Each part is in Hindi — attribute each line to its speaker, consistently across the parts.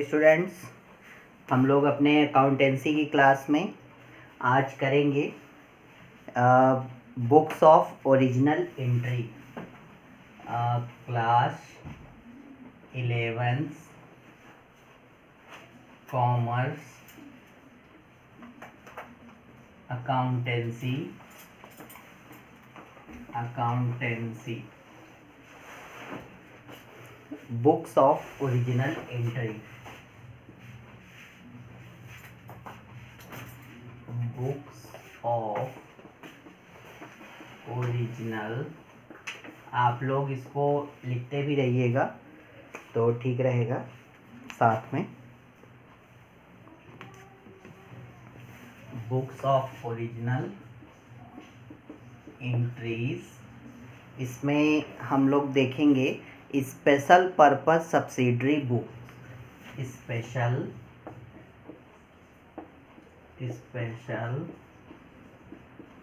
Speaker 1: स्टूडेंट्स, हम लोग अपने अकाउंटेंसी की क्लास में आज करेंगे books of original entry. Class 11 commerce accountancy books of original entry. Books of original, आप लोग इसको लिखते भी रहिएगा तो ठीक रहेगा साथ में। बुक्स ऑफ ओरिजिनल एंट्रीज, इसमें हम लोग देखेंगे special purpose subsidiary book. Special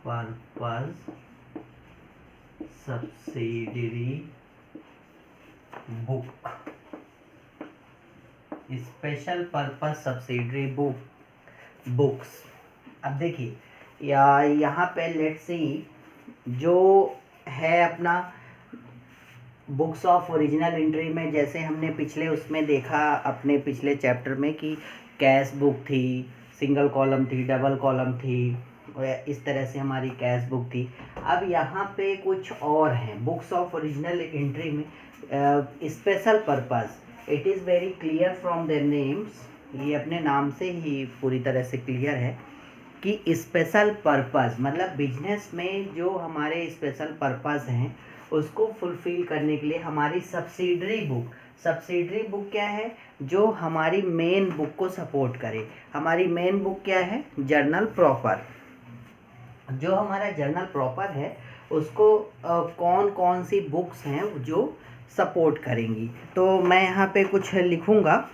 Speaker 1: purpose subsidiary book. Special purpose subsidiary books. अब देखिए यहाँ पे लेट्स सी जो है अपना बुक्स ऑफ ओरिजिनल एंट्री में, जैसे हमने पिछले उसमें देखा अपने पिछले चैप्टर में कि कैश बुक थी, सिंगल कॉलम थी, डबल कॉलम थी, इस तरह से हमारी कैश बुक थी। अब यहाँ पे कुछ और हैं बुक्स ऑफ ओरिजिनल एंट्री में। Special purpose, it is very clear from their names, ये अपने नाम से ही पूरी तरह से क्लियर है कि स्पेशल पर्पस मतलब बिजनेस में जो हमारे स्पेशल पर्पस हैं उसको फुलफिल करने के लिए हमारी सब्सिडरी बुक क्या है, जो हमारी मेन बुक को सपोर्ट करे। हमारी मेन बुक क्या है, जर्नल प्रॉपर। जो हमारा जर्नल प्रॉपर है उसको कौन कौन सी बुक्स हैं जो सपोर्ट करेंगी। तो मैं यहाँ पे कुछ लिखूँगा।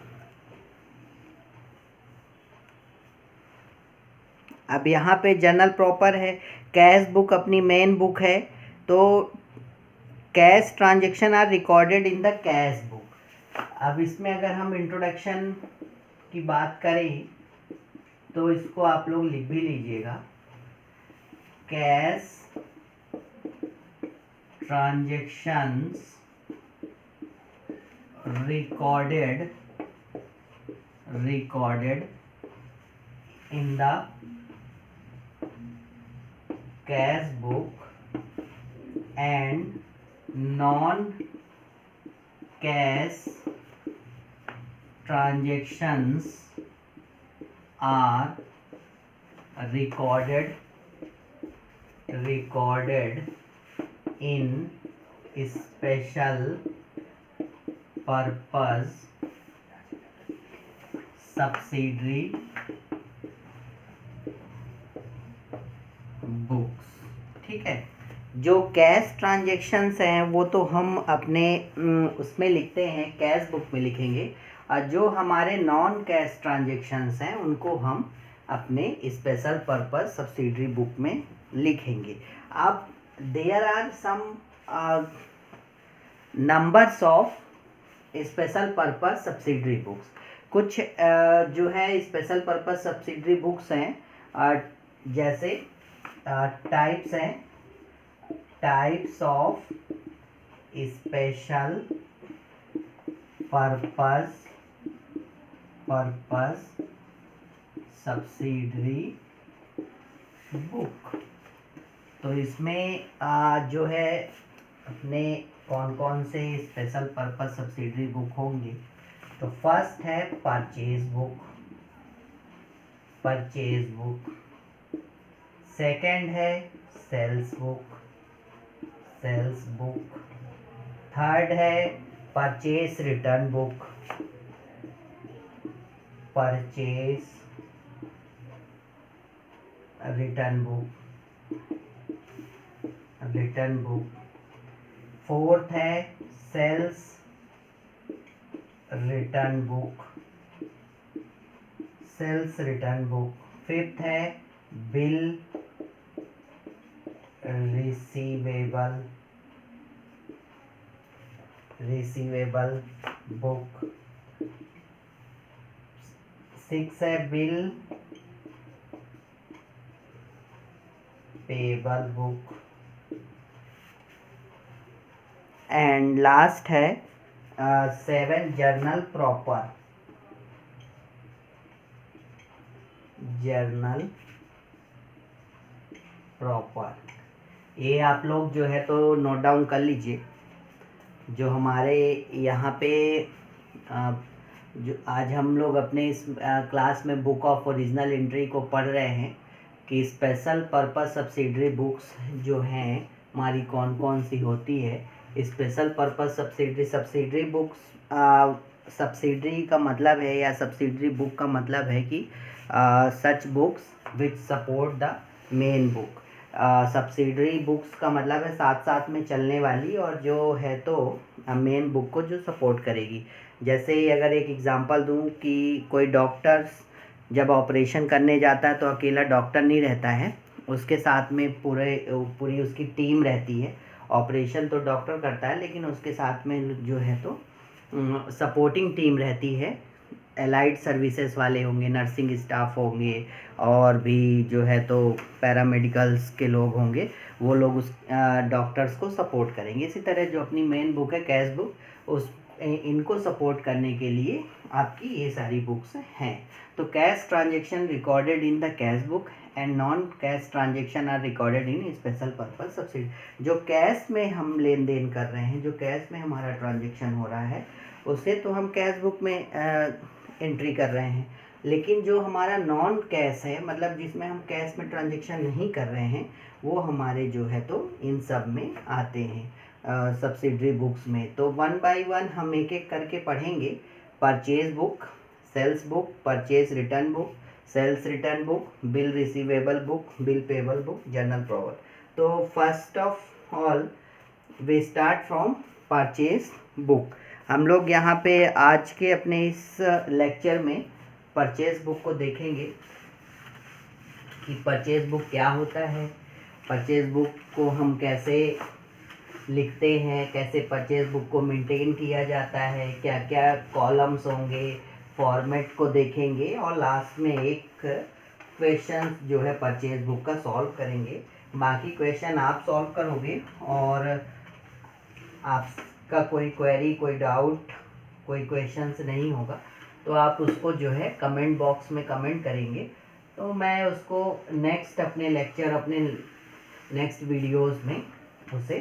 Speaker 1: अब यहाँ पे जर्नल प्रॉपर है, कैश बुक अपनी मेन बुक है, तो cash transaction are recorded in the cash book. अब इसमें अगर हम इंट्रोडक्शन की बात करें तो इसको आप लोग लिख भी लीजिएगा। Cash transactions recorded in the cash book and non-cash transactions are recorded in special purpose subsidiary books. ठीक है, जो कैश ट्रांजेक्शन्स हैं वो तो हम अपने उसमें लिखते हैं, कैश बुक में लिखेंगे, और जो हमारे नॉन कैश ट्रांजेक्शन्स हैं उनको हम अपने स्पेशल पर्पस सब्सिडरी बुक में लिखेंगे। अब there are some numbers of special purpose subsidiary books. कुछ जो है स्पेशल पर्पस सब्सिडरी बुक्स हैं, जैसे टाइप्स हैं, types of special purpose subsidiary book. तो इसमें जो है अपने कौन कौन से स्पेशल पर्पस सब्सिडरी बुक होंगे, तो फर्स्ट है परचेज बुक। सेकंड है सेल्स बुक। थर्ड है परचेज रिटर्न बुक। फोर्थ है सेल्स रिटर्न बुक। फिफ्थ है बिल रिसीवेबल बुक। 6 है bill payable book, and last है 7 जर्नल प्रॉपर, जर्नल प्रॉपर। ये आप लोग जो है तो नोट डाउन कर लीजिए। जो हमारे यहाँ पे जो आज हम लोग अपने इस क्लास में बुक ऑफ ओरिजिनल एंट्री को पढ़ रहे हैं कि स्पेशल पर्पस सब्सिडरी बुक्स जो हैं हमारी कौन कौन सी होती है। Special purpose subsidiary books, subsidiary का मतलब है या सब्सिडरी बुक का मतलब है कि such books which support the main book. Subsidiary books का मतलब है साथ साथ में चलने वाली और जो है तो मेन बुक को जो सपोर्ट करेगी। जैसे अगर एक एग्जांपल दूं कि कोई डॉक्टर जब ऑपरेशन करने जाता है तो अकेला डॉक्टर नहीं रहता है, उसके साथ में पूरी उसकी टीम रहती है। ऑपरेशन तो डॉक्टर करता है लेकिन उसके साथ में जो है तो सपोर्टिंग टीम रहती है। एलाइड सर्विसेज वाले होंगे, नर्सिंग स्टाफ होंगे और भी जो है तो पैरामेडिकल्स के लोग होंगे, वो लोग उस डॉक्टर्स को सपोर्ट करेंगे। इसी तरह जो अपनी मेन बुक है कैश बुक, उस इनको सपोर्ट करने के लिए आपकी ये सारी बुक्स हैं। तो cash transaction recorded in the cash book and non cash transaction are recorded in special purpose subsidy. जो कैश में हम लेन देन कर रहे हैं, जो कैश में हमारा ट्रांजेक्शन हो रहा है, उसे तो हम कैश बुक में एंट्री कर रहे हैं। लेकिन जो हमारा नॉन कैश है, मतलब जिसमें हम कैश में ट्रांजेक्शन नहीं कर रहे हैं, वो हमारे जो है तो इन सब में आते हैं सब्सिडरी बुक्स में। तो 1 बाय 1 हम एक एक करके पढ़ेंगे। Purchase book, sales book, purchase return book, sales return book, bill receivable book, bill payable book, journal proper. तो first of all we start from purchase book. हम लोग यहाँ पे आज के अपने इस लेक्चर में परचेज बुक को देखेंगे कि परचेज बुक क्या होता है, परचेज बुक को हम कैसे लिखते हैं, कैसे परचेज बुक को मेंटेन किया जाता है, क्या क्या कॉलम्स होंगे, फॉर्मेट को देखेंगे और लास्ट में एक क्वेश्चन जो है परचेज बुक का सॉल्व करेंगे। बाकी क्वेश्चन आप सॉल्व करोगे और आपका कोई क्वेरी, कोई डाउट, कोई क्वेश्चंस नहीं होगा तो आप उसको जो है कमेंट बॉक्स में कमेंट करेंगे, तो मैं उसको नेक्स्ट अपने लेक्चर, अपने नेक्स्ट वीडियोस में उसे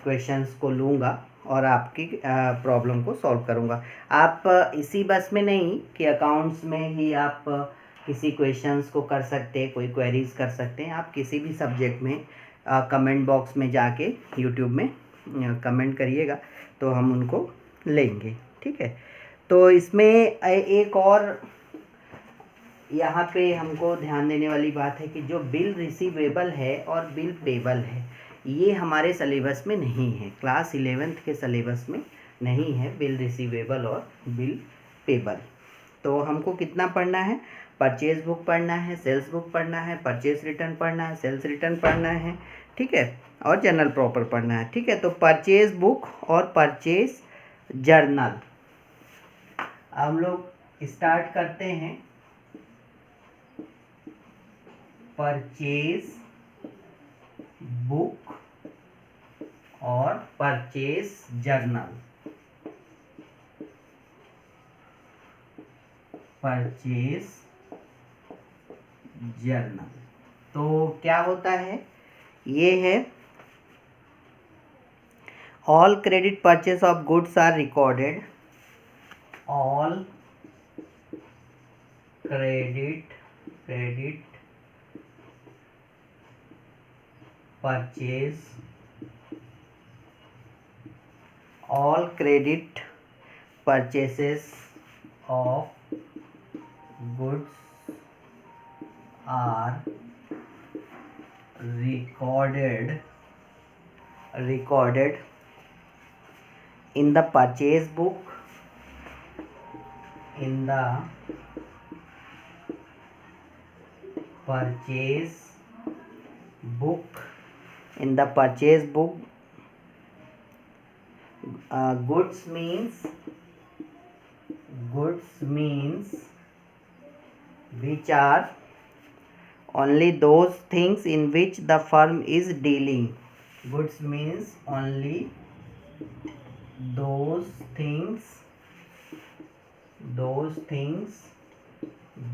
Speaker 1: क्वेश्चंस को लूँगा और आपकी प्रॉब्लम को सॉल्व करूँगा। आप इसी बस में नहीं कि अकाउंट्स में ही आप किसी क्वेश्चंस को कर सकते हैं, कोई क्वेरीज कर सकते हैं, आप किसी भी सब्जेक्ट में कमेंट बॉक्स में जाके यूट्यूब में कमेंट करिएगा तो हम उनको लेंगे, ठीक है। तो इसमें एक और यहाँ पे हमको ध्यान देने वाली बात है कि जो बिल रिसीवेबल है और बिल पेबल है, ये हमारे सिलेबस में नहीं है, क्लास 11th के सिलेबस में नहीं है बिल रिसीवेबल और बिल पेबल। तो हमको कितना पढ़ना है, परचेज बुक पढ़ना है, सेल्स बुक पढ़ना है, परचेज रिटर्न पढ़ना है, सेल्स रिटर्न पढ़ना है, ठीक है, और जर्नल प्रॉपर पढ़ना है, ठीक है। तो परचेज बुक और परचेज जर्नल हम लोग स्टार्ट करते हैं। परचेज बुक और परचेज जर्नल, परचेज जर्नल तो क्या होता है, ये है all credit purchase of goods are recorded, all credit purchase, all credit purchases of goods are recorded in the purchase book, in the purchase book, in the purchase book. Goods means which are only those things in which the firm is dealing. Goods means only those things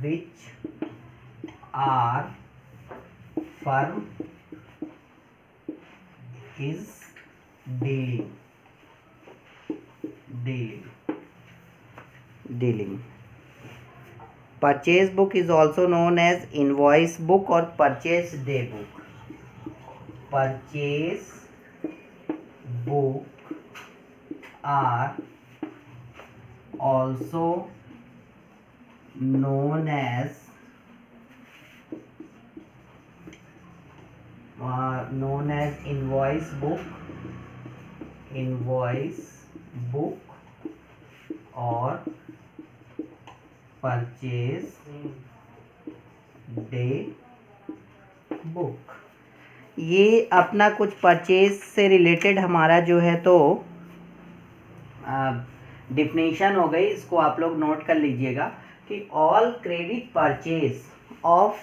Speaker 1: which are firm is dealing. Purchase book is also known as invoice book or purchase day book. Purchase book are also known as invoice book और परचेज डे बुक। ये अपना कुछ परचेज से रिलेटेड हमारा जो है तो डिफिनेशन हो गई। इसको आप लोग नोट कर लीजिएगा कि all credit purchase of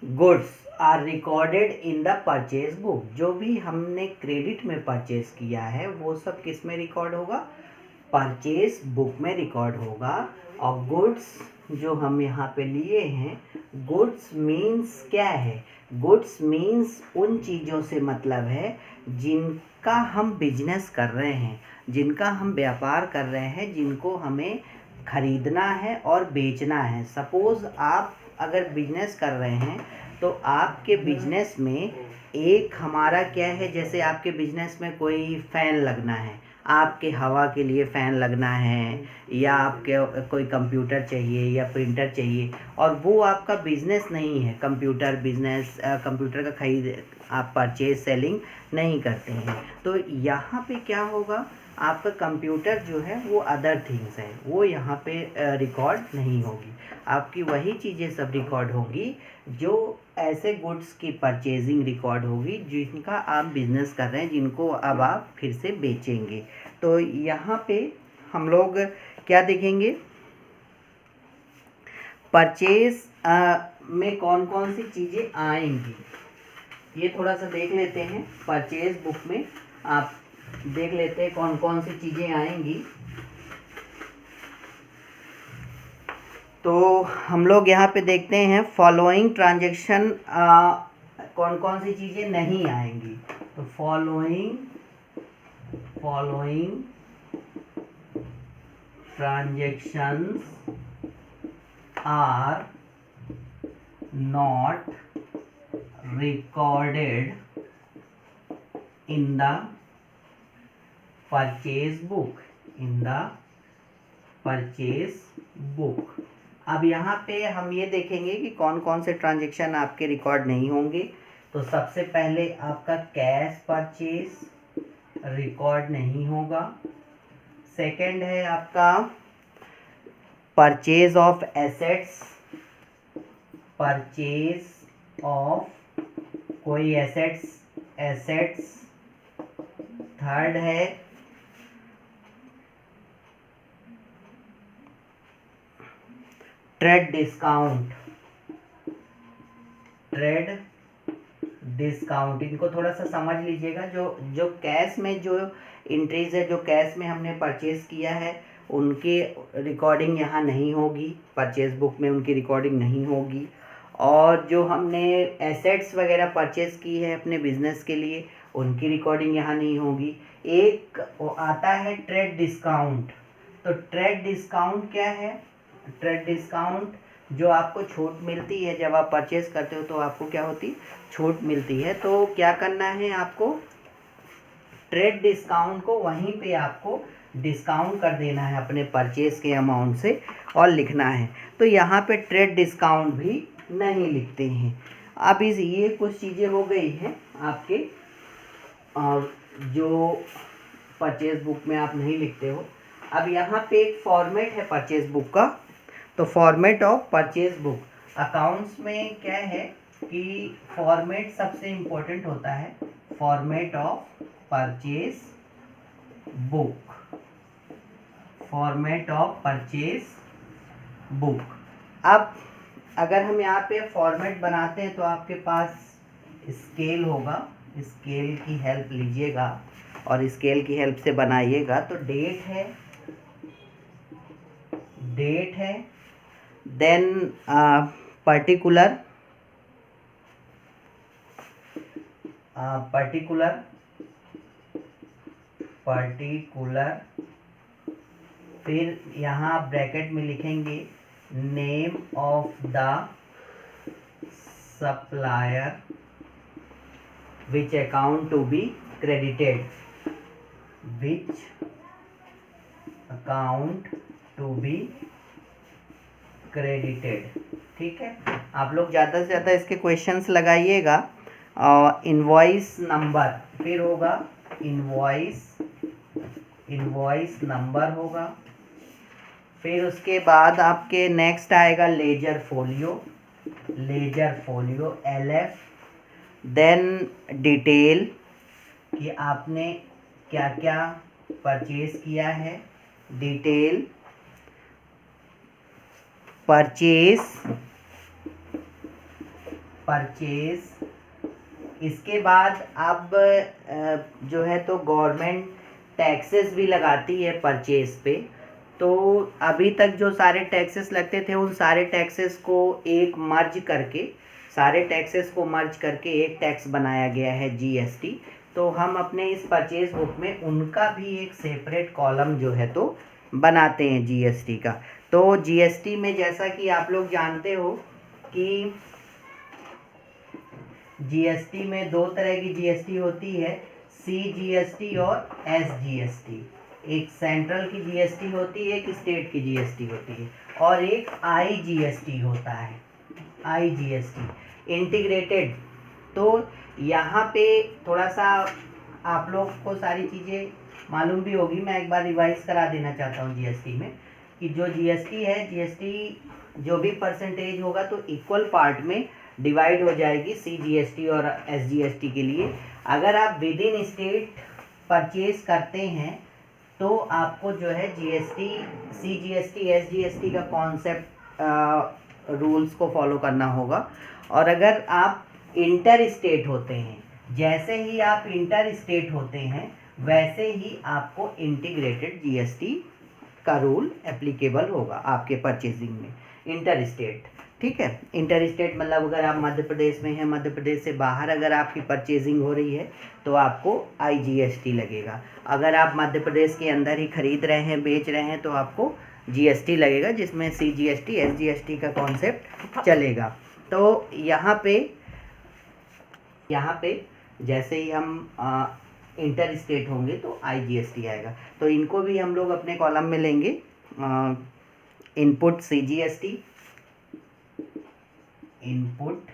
Speaker 1: goods are recorded in the purchase book. जो भी हमने क्रेडिट में परचेज किया है वो सब किस में रिकॉर्ड होगा? परचेज बुक में रिकॉर्ड होगा। और गुड्स जो हम यहाँ पे लिए हैं, गुड्स मीन्स क्या है? गुड्स मीन्स उन चीज़ों से मतलब है जिनका हम बिजनेस कर रहे हैं, जिनका हम व्यापार कर रहे हैं, जिनको हमें खरीदना है और बेचना है। सपोज़ आप अगर बिजनेस कर रहे हैं तो आपके बिजनेस में एक हमारा क्या है, जैसे आपके बिजनेस में कोई फ़ैन लगना है, आपके हवा के लिए फ़ैन लगना है, या आपके कोई कंप्यूटर चाहिए या प्रिंटर चाहिए, और वो आपका बिजनेस नहीं है, कंप्यूटर बिजनेस, कंप्यूटर का खरीद आप परचेज सेलिंग नहीं करते हैं, तो यहाँ पे क्या होगा? आपका कंप्यूटर जो है वो अदर थिंग्स है, वो यहाँ पे रिकॉर्ड नहीं होगी। आपकी वही चीज़ें सब रिकॉर्ड होगी जो ऐसे गुड्स की परचेजिंग रिकॉर्ड होगी जिनका आप बिजनेस कर रहे हैं, जिनको अब आप फिर से बेचेंगे। तो यहाँ पे हम लोग क्या देखेंगे? परचेज में कौन कौन सी चीज़ें आएंगी ये थोड़ा सा देख लेते हैं। परचेज बुक में आप देख लेते हैं कौन कौन सी चीज़ें आएंगी। तो हम लोग यहाँ पे देखते हैं फॉलोइंग ट्रांजैक्शन कौन कौन सी चीज़ें नहीं आएंगी। तो following transactions are not recorded in the purchase book. अब यहाँ पे हम ये देखेंगे कि कौन कौन से ट्रांजैक्शन आपके रिकॉर्ड नहीं होंगे। तो सबसे पहले आपका कैश परचेज रिकॉर्ड नहीं होगा। सेकंड है आपका purchase of assets, purchase of कोई एसेट्स। थर्ड है ट्रेड डिस्काउंट। इनको थोड़ा सा समझ लीजिएगा। जो कैश में जो एंट्रीज है, जो कैश में हमने परचेज किया है, उनकी रिकॉर्डिंग यहाँ नहीं होगी, परचेज बुक में उनकी रिकॉर्डिंग नहीं होगी। और जो हमने एसेट्स वगैरह परचेज की है अपने बिजनेस के लिए, उनकी रिकॉर्डिंग यहाँ नहीं होगी। एक आता है ट्रेड डिस्काउंट। तो ट्रेड डिस्काउंट क्या है? ट्रेड डिस्काउंट जो आपको छूट मिलती है जब आप परचेज करते हो, तो आपको क्या होती? छूट मिलती है। तो क्या करना है आपको? ट्रेड डिस्काउंट को वहीं पे आपको डिस्काउंट कर देना है अपने परचेज के अमाउंट से और लिखना है। तो यहाँ पे ट्रेड डिस्काउंट भी नहीं लिखते हैं। अब ये कुछ चीज़ें हो गई हैं आपके जो परचेज बुक में आप नहीं लिखते हो। अब यहाँ पे एक फॉर्मेट है परचेज बुक का। तो format of purchase book, accounts में क्या है कि फॉर्मेट सबसे इम्पोर्टेंट होता है। Format of purchase book, format of purchase book. अब अगर हम यहाँ पे फॉर्मेट बनाते हैं तो आपके पास स्केल होगा, स्केल की हेल्प लीजिएगा और स्केल की हेल्प से बनाइएगा। तो डेट है, देन पर्टिकुलर, फिर यहाँ ब्रैकेट में लिखेंगे name of the supplier which account to be credited, ठीक है। आप लोग ज़्यादा से ज़्यादा इसके क्वेश्चंस लगाइएगा। इनवॉइस नंबर, फिर होगा इनवॉइस नंबर होगा, फिर उसके बाद आपके नेक्स्ट आएगा ledger folio LF, then detail कि आपने क्या क्या परचेज किया है, डिटेल परचेज। इसके बाद अब जो है तो गवर्नमेंट टैक्सेस भी लगाती है परचेज पे। तो अभी तक जो सारे टैक्सेस लगते थे उन सारे टैक्सेस को मर्ज करके एक टैक्स बनाया गया है GST। तो हम अपने इस परचेज बुक में उनका भी एक सेपरेट कॉलम जो है तो बनाते हैं GST का। तो GST में जैसा कि आप लोग जानते हो कि GST में दो तरह की GST होती है, CGST और SGST। एक सेंट्रल की GST होती है, एक स्टेट की GST होती है, और एक IGST होता है, IGST इंटीग्रेटेड। तो यहाँ पे थोड़ा सा आप लोग को सारी चीज़ें मालूम भी होगी, मैं एक बार रिवाइज करा देना चाहता हूँ GST में कि जो GST है, GST जो भी परसेंटेज होगा तो इक्वल पार्ट में डिवाइड हो जाएगी CGST और SGST के लिए। अगर आप विद इन स्टेट परचेज करते हैं तो आपको जो है GST, CGST, SGST का कॉन्सेप्ट रूल्स को फॉलो करना होगा। और अगर आप इंटर स्टेट होते हैं, जैसे ही आप इंटर स्टेट होते हैं वैसे ही आपको इंटीग्रेटेड GST का रूल एप्लीकेबल होगा आपके परचेजिंग में, इंटर स्टेट, ठीक है। इंटर स्टेट मतलब अगर आप मध्य प्रदेश में हैं, मध्य प्रदेश से बाहर अगर आपकी परचेजिंग हो रही है तो आपको IGST लगेगा। अगर आप मध्य प्रदेश के अंदर ही खरीद रहे हैं, बेच रहे हैं, तो आपको GST लगेगा, जिसमें CGST, SGST का कॉन्सेप्ट चलेगा। तो यहाँ पे जैसे ही हम इंटर स्टेट होंगे तो IGST आएगा। तो इनको भी हम लोग अपने कॉलम में लेंगे। Input CGST, input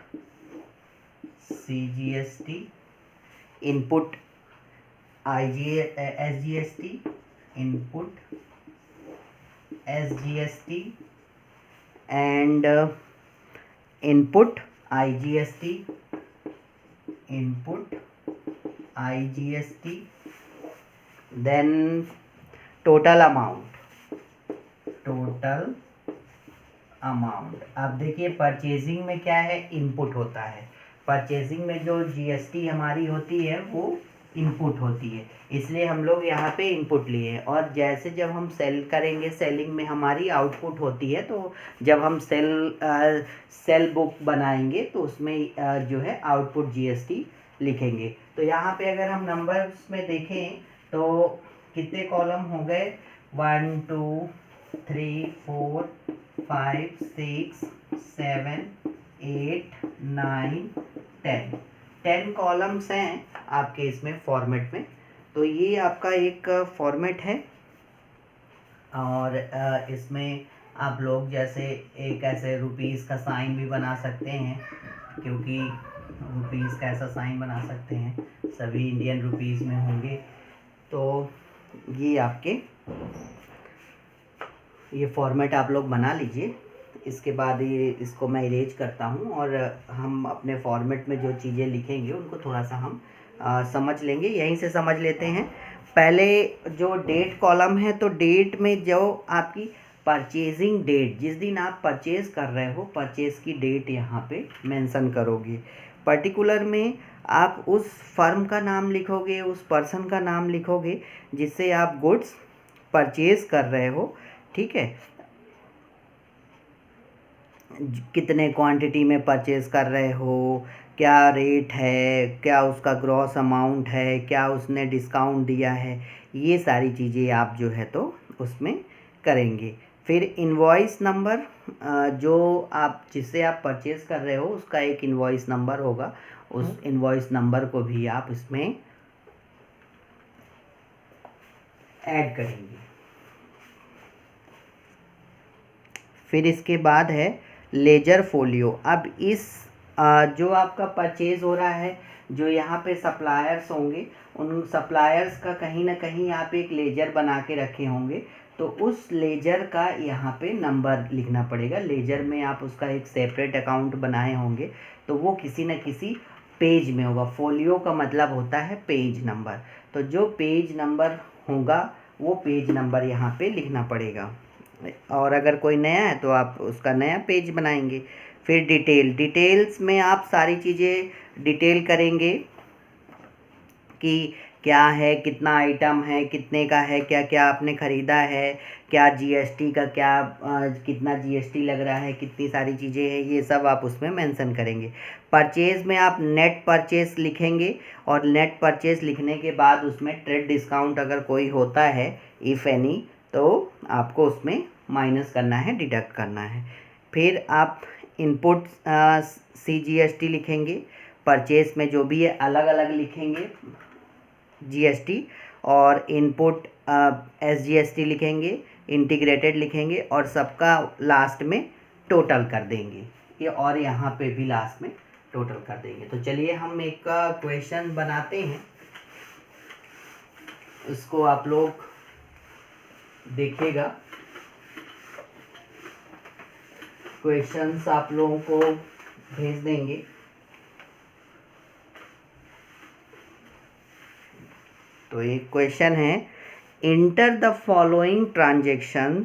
Speaker 1: SGST, input SGST and input IGST, then total amount. अब देखिए परचेजिंग में क्या है, इनपुट होता है। परचेजिंग में जो GST हमारी होती है वो इनपुट होती है, इसलिए हम लोग यहाँ पे इनपुट लिए हैं। और जैसे जब हम सेल करेंगे, सेलिंग में हमारी आउटपुट होती है। तो जब हम सेल बुक बनाएंगे तो उसमें जो है आउटपुट GST लिखेंगे। तो यहाँ पे अगर हम नंबर्स में देखें तो कितने कॉलम हो गए, 1 2 3 4 5 6 7 8 9 10 कॉलम्स हैं आपके इसमें फॉर्मेट में। तो ये आपका एक फॉर्मेट है। और इसमें आप लोग जैसे एक ऐसे रुपीज़ का साइन भी बना सकते हैं, क्योंकि रुपीज़ का ऐसा साइन बना सकते हैं, सभी इंडियन रुपीज़ में होंगे। तो ये आपके ये फॉर्मेट आप लोग बना लीजिए। इसके बाद इसको मैं इरेज करता हूँ और हम अपने फॉर्मेट में जो चीज़ें लिखेंगे उनको थोड़ा सा हम समझ लेंगे। यहीं से समझ लेते हैं। पहले जो डेट कॉलम है, तो डेट में जो आपकी परचेजिंग डेट, जिस दिन आप परचेज कर रहे हो परचेज की डेट यहाँ पे मेंशन करोगे। पर्टिकुलर में आप उस फर्म का नाम लिखोगे, उस पर्सन का नाम लिखोगे जिससे आप गुड्स परचेज कर रहे हो, ठीक है। कितने क्वांटिटी में परचेज कर रहे हो, क्या रेट है, क्या उसका ग्रॉस अमाउंट है, क्या उसने डिस्काउंट दिया है, ये सारी चीज़ें आप जो है तो उसमें करेंगे। फिर इनवॉइस नंबर, जो आप जिससे आप परचेज कर रहे हो उसका एक इनवॉइस नंबर होगा, उस इनवॉइस नंबर को भी आप इसमें ऐड करेंगे। फिर इसके बाद है लेजर फोलियो। अब इस जो आपका परचेज हो रहा है, जो यहाँ पे सप्लायर्स होंगे, उन सप्लायर्स का कहीं ना कहीं आप एक लेजर बना के रखे होंगे, तो उस लेजर का यहाँ पे नंबर लिखना पड़ेगा। लेजर में आप उसका एक सेपरेट अकाउंट बनाए होंगे, तो वो किसी न किसी पेज में होगा। फोलियो का मतलब होता है पेज नंबर, तो जो पेज नंबर होगा वो पेज नंबर यहाँ पे लिखना पड़ेगा। और अगर कोई नया है तो आप उसका नया पेज बनाएंगे। फिर डिटेल्स में आप सारी चीज़ें डिटेल करेंगे कि क्या है, कितना आइटम है, कितने का है, क्या क्या आपने ख़रीदा है, क्या जीएसटी का क्या कितना जीएसटी लग रहा है, कितनी सारी चीज़ें हैं, ये सब आप उसमें मेंशन करेंगे। परचेज़ में आप नेट परचेज़ लिखेंगे, और नेट परचेज़ लिखने के बाद उसमें ट्रेड डिस्काउंट अगर कोई होता है इफ़ एनी, तो आपको उसमें माइनस करना है, डिडक्ट करना है। फिर आप इनपुट CGST लिखेंगे, परचेज में जो भी है अलग अलग लिखेंगे GST, और इनपुट SGST लिखेंगे, इंटीग्रेटेड लिखेंगे, और सबका लास्ट में टोटल कर देंगे ये, और यहाँ पे भी लास्ट में टोटल कर देंगे। तो चलिए हम एक क्वेश्चन बनाते हैं, इसको आप लोग देखिएगा। क्वेश्चंस आप लोगों को भेज देंगे। तो एक क्वेश्चन है, enter the following transaction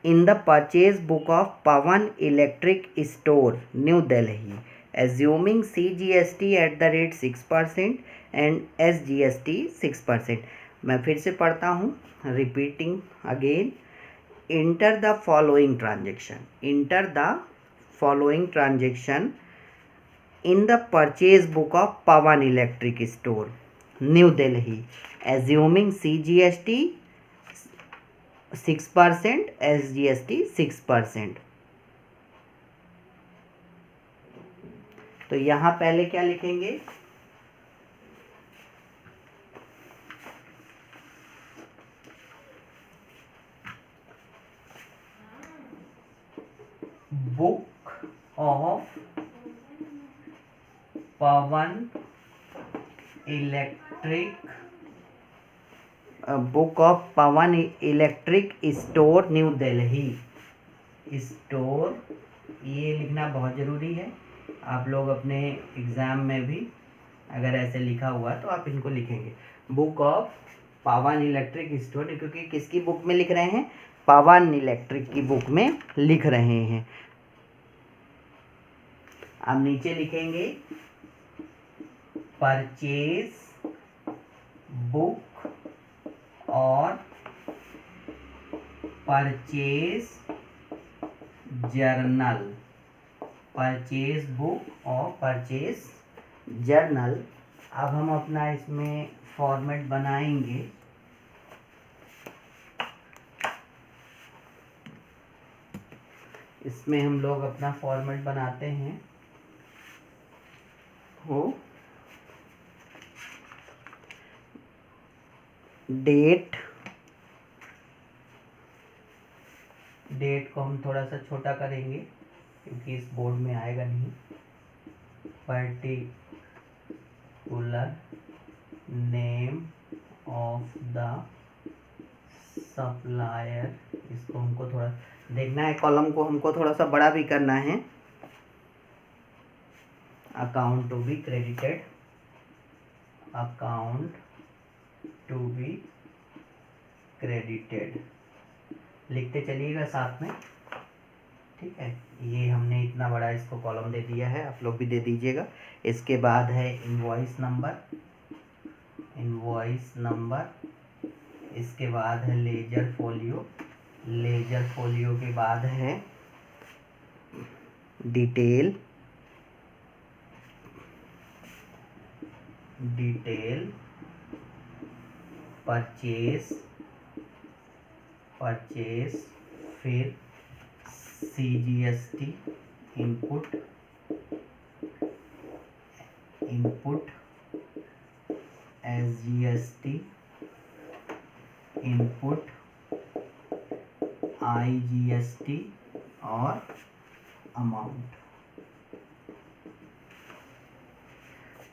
Speaker 1: in the purchase book of Pawan electric store new Delhi assuming CGST eight the rate 6% and SGST 6%। मैं फिर से पढ़ता हूँ, repeating again. Enter the following transaction. Enter the following transaction in the purchase book of Pawan Electric Store, New Delhi, assuming CGST 6%, SGST 6%। तो यहाँ पहले क्या लिखेंगे, book of Pawan electric, book of Pawan electric store new Delhi. Store ये लिखना बहुत ज़रूरी है, आप लोग अपने एग्ज़ाम में भी अगर ऐसे लिखा हुआ है तो आप इनको लिखेंगे, book of Pawan electric store, क्योंकि किसकी बुक में लिख रहे हैं, पवन इलेक्ट्रिक की बुक में लिख रहे हैं। अब नीचे लिखेंगे परचेज बुक और परचेज जर्नल, परचेज बुक और परचेज जर्नल। अब हम अपना इसमें फॉर्मेट बनाएंगे, इसमें हम लोग अपना फॉर्मेट बनाते हैं, हो डेट को हम थोड़ा सा छोटा करेंगे क्योंकि इस बोर्ड में आएगा नहीं। Particular name of the supplier, इसको हमको थोड़ा देखना है, कॉलम को हमको थोड़ा सा बड़ा भी करना है। Account to be credited, account to be credited, लिखते चलिएगा साथ में, ठीक है। ये हमने इतना बड़ा इसको कॉलम दे दिया है, आप लोग भी दे दीजिएगा। इसके बाद है इनवॉइस नंबर, इनवॉइस नंबर। इसके बाद है लेजर फोलियो, लेजर फोलियो के बाद है डिटेल, डिटेल, परचेज, परचेज, फिर CGST, input, input, SGST, input, IGST और amount,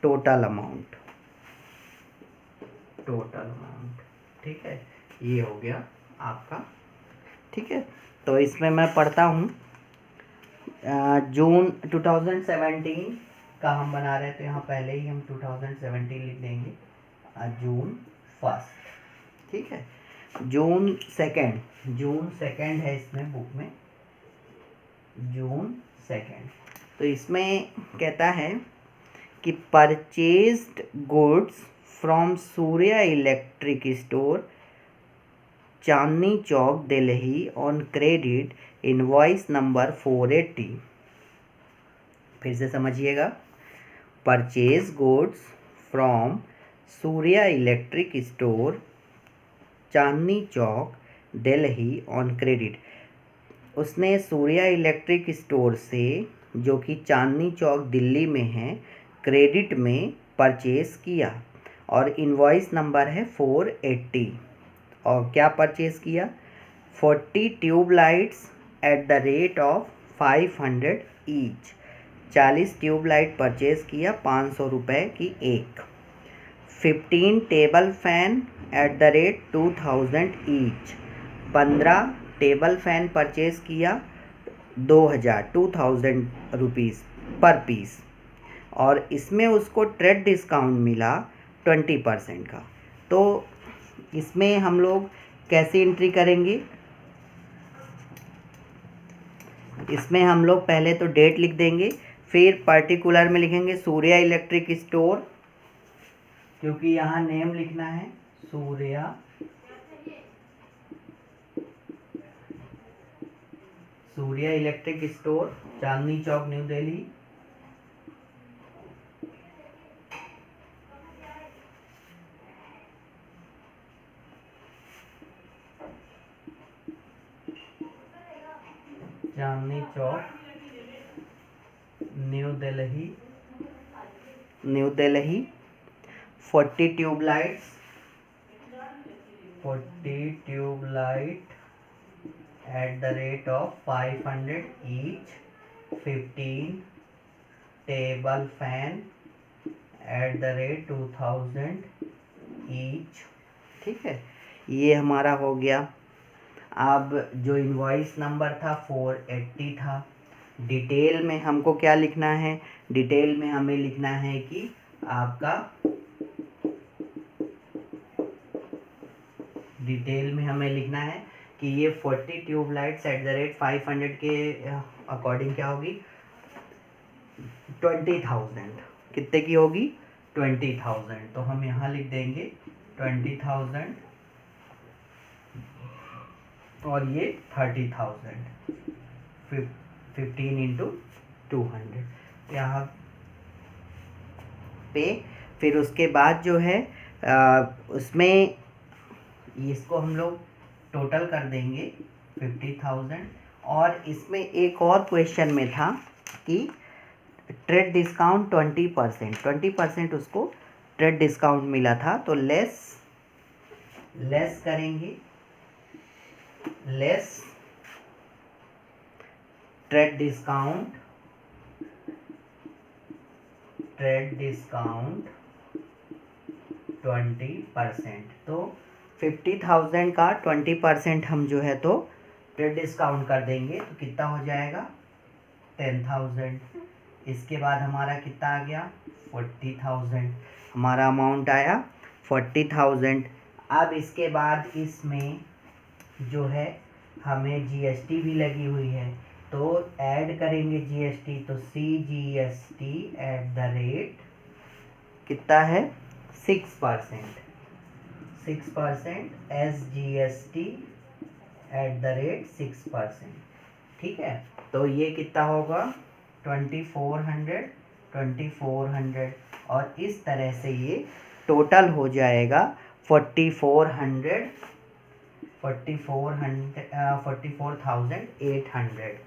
Speaker 1: total amount, total amount, ठीक है। ये हो गया आपका, ठीक है। तो इसमें मैं पढ़ता हूँ जून 2017 का हम बना रहे हैं, तो यहाँ पहले ही हम 2017 लिख देंगे, जून 1, ठीक है। जून 2 है इसमें बुक में, जून 2। तो इसमें कहता है कि purchased goods from Surya electric store, Chandni Chowk, Delhi on credit, invoice number 480। फिर से समझिएगा, purchase goods from Surya electric store, Chandni Chowk, Delhi on credit. उसने सूर्या इलेक्ट्रिक स्टोर से, जो कि चांदनी चौक दिल्ली में है, क्रेडिट में परचेज किया और इनवॉइस नंबर है 480। और क्या परचेज किया? 40 tubelights at the rate of 500 each. 40 tubelight purchase किया 500 रुपये की एक। 15 table fan at the rate 2000 each. 15 table fan purchase किया 2000 रुपीज़ पर पीस। और इसमें उसको ट्रेड डिस्काउंट मिला 20% का। तो इसमें हम लोग कैसे एंट्री करेंगे? इसमें हम लोग पहले तो डेट लिख देंगे, फिर पर्टिकुलर में लिखेंगे सूर्या इलेक्ट्रिक स्टोर, क्योंकि यहाँ नेम लिखना है Surya, Surya electric store, Chandni Chowk, new Delhi. Chandni Chowk, new Delhi, new Delhi. 40 tubelights, 40 tubelight at the rate of 500 each। 15 table fan at the rate 2000 each, ठीक है। ये हमारा हो गया। अब जो इनवॉइस नंबर था 480 था। डिटेल में हमको क्या लिखना है? डिटेल में हमें लिखना है कि आपका, डिटेल में हमें लिखना है कि ये 40 ट्यूबलाइट्स एट द रेट 500 के अकॉर्डिंग क्या होगी? 20,000। कितने की होगी? 20,000। तो हम यहाँ लिख देंगे 20,000 और ये 30,000। 15 इंटू 200 यहाँ पे। फिर उसके बाद जो है उसमें इसको हम लोग टोटल कर देंगे 50,000। और इसमें एक और क्वेश्चन में था कि ट्रेड डिस्काउंट 20% उसको ट्रेड डिस्काउंट मिला था। तो लेस करेंगे, less trade discount, trade discount 20%। तो 50,000 का 20% हम जो है तो ट्रेड डिस्काउंट कर देंगे, तो कितना हो जाएगा? 10,000। इसके बाद हमारा कितना आ गया? 40,000। हमारा अमाउंट आया 40,000। अब इसके बाद इसमें जो है हमें जीएसटी भी लगी हुई है, तो ऐड करेंगे जीएसटी, तो CGST एट द रेट कितना है 6%, 6%, SGST एट द रेट 6%। ठीक है, तो ये कितना होगा 2400, 2400, और इस तरह से ये टोटल हो जाएगा 4400, 44,800।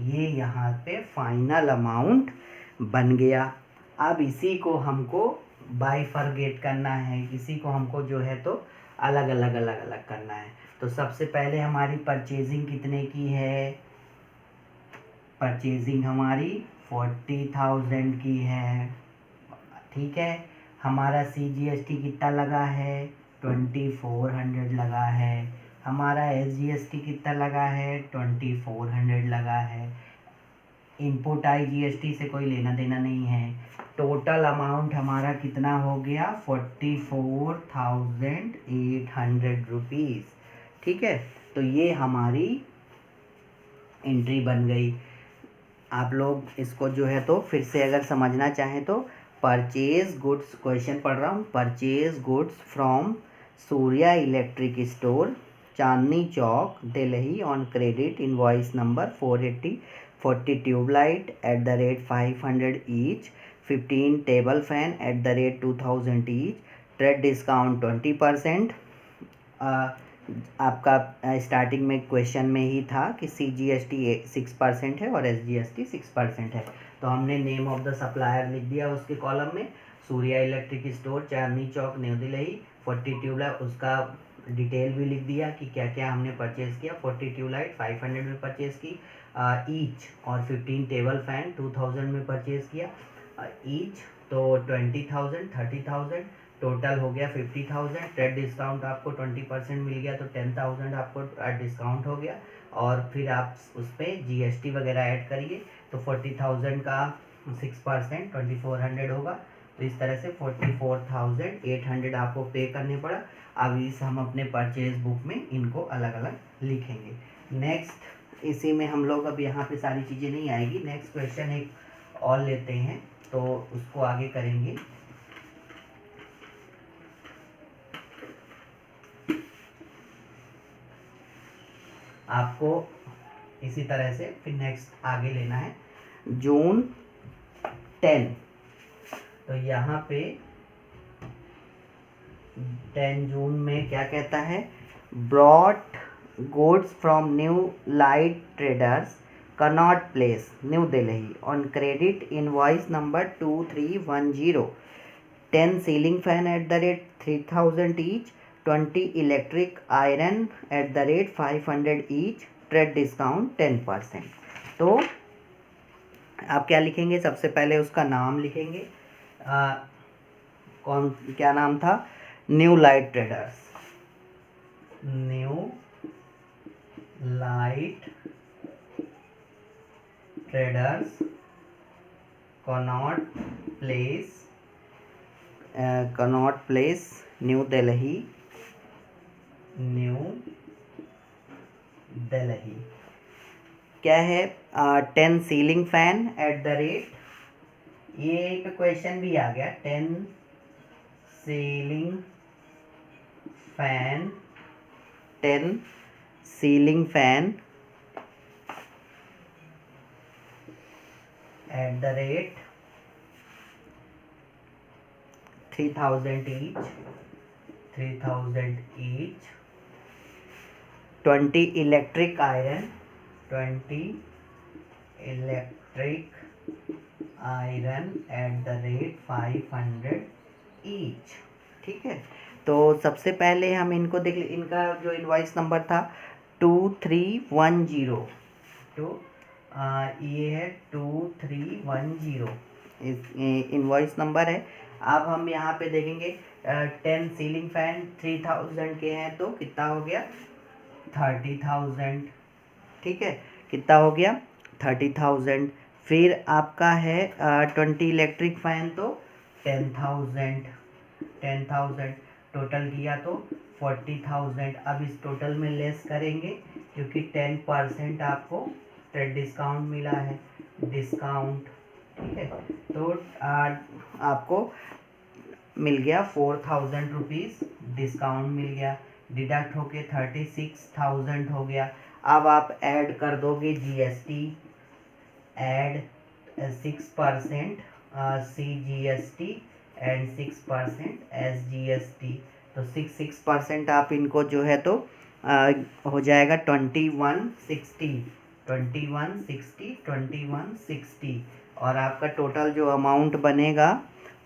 Speaker 1: ये यहाँ पे फाइनल अमाउंट बन गया। अब इसी को हमको बाइफरगेट करना है, इसी को हमको जो है तो अलग अलग अलग अलग करना है। तो सबसे पहले हमारी परचेजिंग कितने की है, परचेजिंग हमारी 40,000 की है। ठीक है, हमारा CGST कितना लगा है 2400 लगा है, हमारा SGST कितना लगा है 2400 लगा है, इनपुट GST से कोई लेना देना नहीं है। टोटल अमाउंट हमारा कितना हो गया 44,800 रुपीज़। ठीक है, तो ये हमारी एंट्री बन गई। आप लोग इसको जो है तो फिर से अगर समझना चाहें तो परचेज गुड्स, क्वेश्चन पढ़ रहा हूँ, purchase goods from Surya electric store Chandni Chowk Delhi on credit invoice number 480, 40 tubelight at the rate 500 each, 15 table fan at the rate 2000 each, trade discount 20%। आपका स्टार्टिंग में क्वेश्चन में ही था कि CGST 6% है और SGST 6% है, तो हमने नेम ऑफ द सप्लायर लिख दिया उसके कॉलम में, Surya electric store Chandni Chowk new Delhi, 40 tubelight, उसका डिटेल भी लिख दिया कि क्या क्या हमने परचेज़ किया। 40 ट्यूबलाइट 500 में परचेज़ की ईच, और 15 टेबल फैन 2000 में परचेज़ किया ईच, तो 20,000, 30,000, टोटल हो गया 50,000। ट्रेड डिस्काउंट आपको 20% मिल गया, तो 10,000 आपको डिस्काउंट हो गया, और फिर आप उस पर GST वगैरह ऐड करिए, तो 40,000 का 6% 2400 होगा। तो इस तरह से 44,800 आपको पे करने पड़ा। अब इस हम अपने परचेज बुक में इनको अलग अलग लिखेंगे। नेक्स्ट, इसी में हम लोग अब यहाँ पे सारी चीज़ें नहीं आएगी, नेक्स्ट क्वेश्चन एक और लेते हैं, तो उसको आगे करेंगे। आपको इसी तरह से फिर नेक्स्ट आगे लेना है। जून 10, तो यहाँ पे 10 जून में क्या कहता है, brought goods from new light traders Connaught place new Delhi on credit invoice number 2310, 10 ceiling fan at the rate 3000 each, 20 electric iron eight the rate 500 each, trade discount 10%। तो आप क्या लिखेंगे, सबसे पहले उसका नाम लिखेंगे, कौन क्या नाम था, new light traders, new light traders Connaught place new Delhi, new Delhi. क्या है 10 ceiling fan at the rate, ये एक क्वेश्चन भी आ गया, 10 ceiling fan, 10 ceiling fan at the rate 3000 each, 3000 each, 20 electric iron, 20 electric iron at the rate 500 each। ठीक है, तो सबसे पहले हम इनको देख ले, इनका जो इनवॉइस नंबर था 2310, तो ये है 2310 इनवॉइस नंबर है। अब हम यहाँ पे देखेंगे 10 सीलिंग फैन 3000 के हैं, तो कितना हो गया 30,000। ठीक है, कितना हो गया 30,000। फिर आपका है 20 इलेक्ट्रिक फैन, तो 10,000, 10,000 टोटल किया तो 40,000। अब इस टोटल में लेस करेंगे क्योंकि 10% आपको ट्रेड डिस्काउंट मिला है, डिस्काउंट, ठीक है। तो आपको मिल गया 4000 रुपीज़, डिस्काउंट मिल गया, डिडक्ट होके 36,000 हो गया। अब आप ऐड कर दोगे GST, add 6% CGST and 6% SGST। तो 6% आप इनको जो है तो हो जाएगा 2160 और आपका टोटल जो अमाउंट बनेगा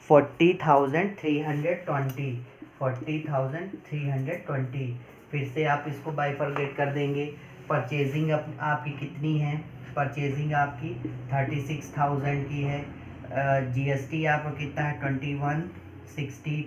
Speaker 1: 40,320। फिर से आप इसको बाइफरगेट कर देंगे। परचेजिंग आपकी कितनी है, परचेजिंग आपकी 36,000 की है, जीएसटी आपका कितना है 2160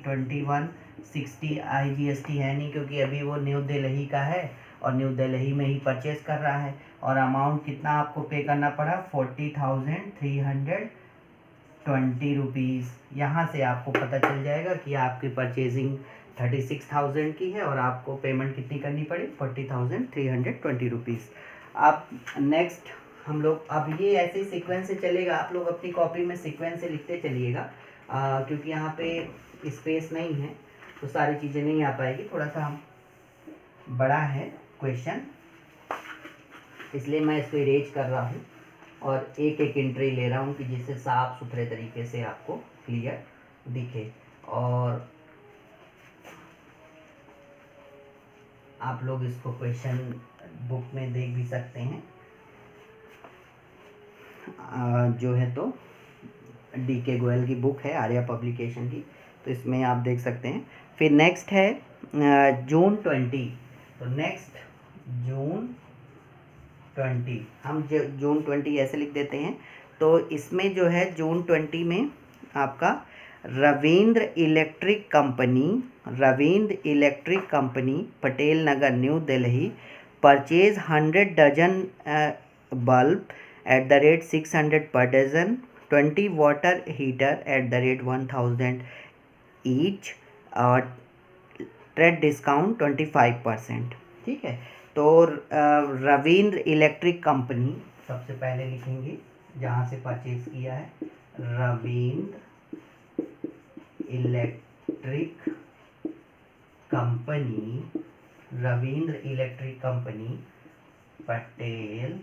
Speaker 1: IGST है नहीं क्योंकि अभी वो न्यू दिल्ली का है और न्यू दिल्ली में ही परचेज कर रहा है। और अमाउंट कितना आपको पे करना पड़ा 40,320 रुपीज़। यहाँ से आपको पता चल जाएगा कि आपकी परचेजिंग 36,000 की है और आपको पेमेंट कितनी करनी पड़ी 40,320 रुपीज़। अब नेक्स्ट हम लोग, अब ये ऐसे सीक्वेंस से चलेगा, आप लोग अपनी कॉपी में सीक्वेंस से लिखते चलिएगा क्योंकि यहाँ पे स्पेस नहीं है तो सारी चीज़ें नहीं आ पाएगी, थोड़ा सा हम बड़ा है क्वेश्चन, इसलिए मैं इसको इरेज कर रहा हूँ और एक एक एंट्री ले रहा हूँ कि जिससे साफ सुथरे तरीके से आपको क्लियर दिखे। और आप लोग इसको क्वेश्चन बुक में देख भी सकते हैं, जो है तो DK गोयल की बुक है, आर्या पब्लिकेशन की, तो इसमें आप देख सकते हैं। फिर नेक्स्ट है जून 20। तो नेक्स्ट जून 20, हम जून 20 ऐसे लिख देते हैं। तो इसमें जो है जून 20 में आपका Ravindra electric company Patel Nagar new Delhi purchase 100 dozen bulb at the rate 600 per dozen, 20 water heater at the rate 1000 each, trade discount 25%, ठीक है। तो रविंद्र इलेक्ट्रिक कंपनी सबसे पहले लिखेंगे जहाँ से परचेज किया है, Ravindra electric company Patel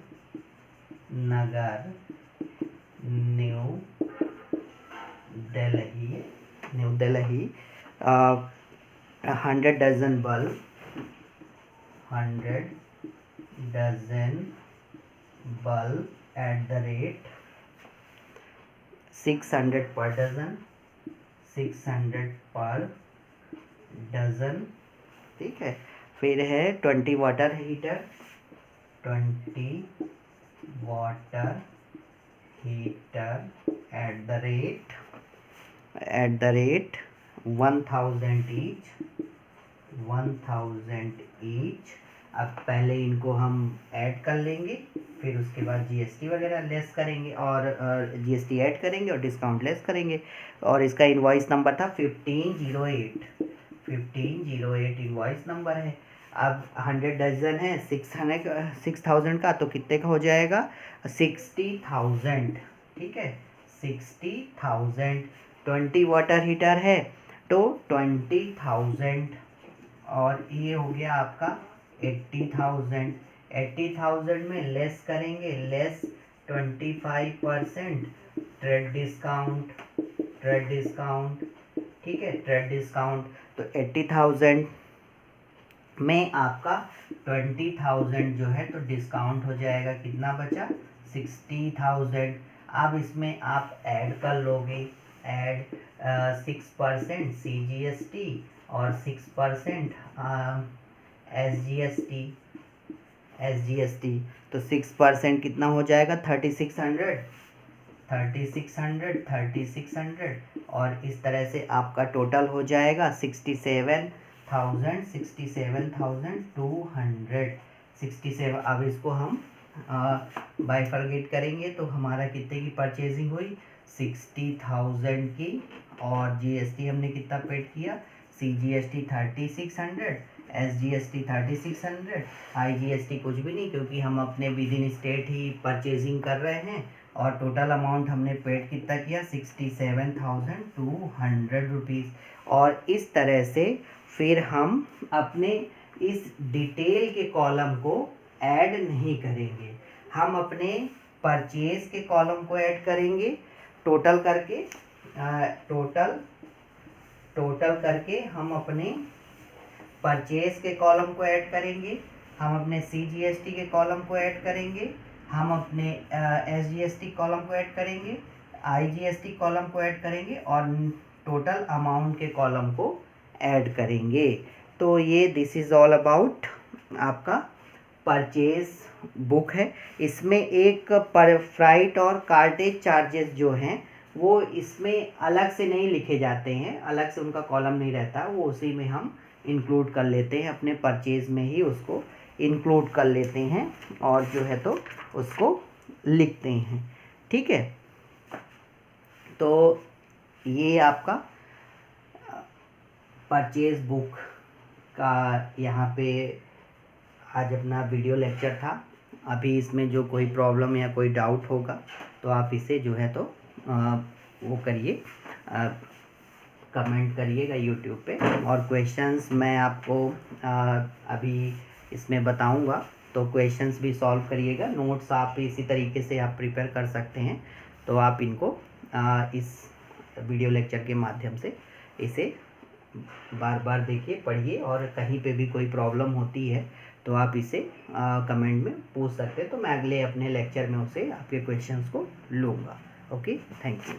Speaker 1: Nagar new Delhi 100 dozen bulb at the rate 600 per dozen, ठीक है। फिर है 20 water heater at the rate 1000 each. अब पहले इनको हम ऐड कर लेंगे, फिर उसके बाद जीएसटी वगैरह लेस करेंगे और जीएसटी ऐड करेंगे और डिस्काउंट लेस करेंगे। और इसका इनवॉइस नंबर था 1508 इनवॉइस नंबर है। अब 100 डजन है 6,000 का, तो कितने का हो जाएगा 60,000, ठीक है 60,000। 20 वाटर हीटर है तो 20,000 और ये हो गया आपका 80,000 में लेस करेंगे, लेस 25% ट्रेड डिस्काउंट, ठीक है ट्रेड डिस्काउंट। तो 80,000 में आपका 20,000 जो है तो डिस्काउंट हो जाएगा, कितना बचा 60,000। अब इसमें आप ऐड कर लोगे, ऐड 6% CGST और 6% SGST। तो 6% कितना हो जाएगा 3600 और इस तरह से आपका टोटल हो जाएगा 67,200। अब इसको हम बाइफरगेट करेंगे तो हमारा कितने की परचेजिंग हुई 60,000 की, और जीएसटी हमने कितना पेड किया CGST 3600 SGST 3600, IGST कुछ भी नहीं, क्योंकि हम अपने with in state he purchasing कर रहे हैं। और टोटल अमाउंट हमने पेड कितना किया, 67,200 रुपीज़। और इस तरह से फिर हम अपने इस डिटेल के कॉलम को ऐड नहीं करेंगे, हम अपने परचेज के कॉलम को ऐड करेंगे। टोटल करके टोटल करके हम अपने परचेज के कॉलम को ऐड करेंगे, हम अपने CGST के कॉलम को ऐड करेंगे, हम अपने SGST कॉलम को ऐड करेंगे, IGST कॉलम को ऐड करेंगे और टोटल अमाउंट के कॉलम को ऐड करेंगे। तो ये दिस इज़ ऑल अबाउट आपका परचेज बुक है। इसमें एक पर फ्राइट और कार्टेज चार्जेस जो हैं वो इसमें अलग से नहीं लिखे जाते हैं, अलग से उनका कॉलम नहीं रहता, वो उसी में हम इंक्लूड कर लेते हैं, अपने परचेज में ही उसको इंक्लूड कर लेते हैं और जो है तो उसको लिखते हैं। ठीक है, तो ये आपका परचेज बुक का यहाँ पे आज अपना वीडियो लेक्चर था। अभी इसमें जो कोई प्रॉब्लम या कोई डाउट होगा तो आप इसे जो है तो वो करिए, कमेंट करिएगा यूट्यूब पे, और क्वेश्चंस मैं आपको अभी इसमें बताऊंगा, तो क्वेश्चंस भी सॉल्व करिएगा। नोट्स आप इसी तरीके से आप प्रिपेयर कर सकते हैं, तो आप इनको इस वीडियो लेक्चर के माध्यम से इसे बार बार देखिए, पढ़िए, और कहीं पे भी कोई प्रॉब्लम होती है तो आप इसे कमेंट में पूछ सकते हैं, तो मैं अगले अपने लेक्चर में उसे आपके क्वेश्चंस को लूँगा। Okay, thank you.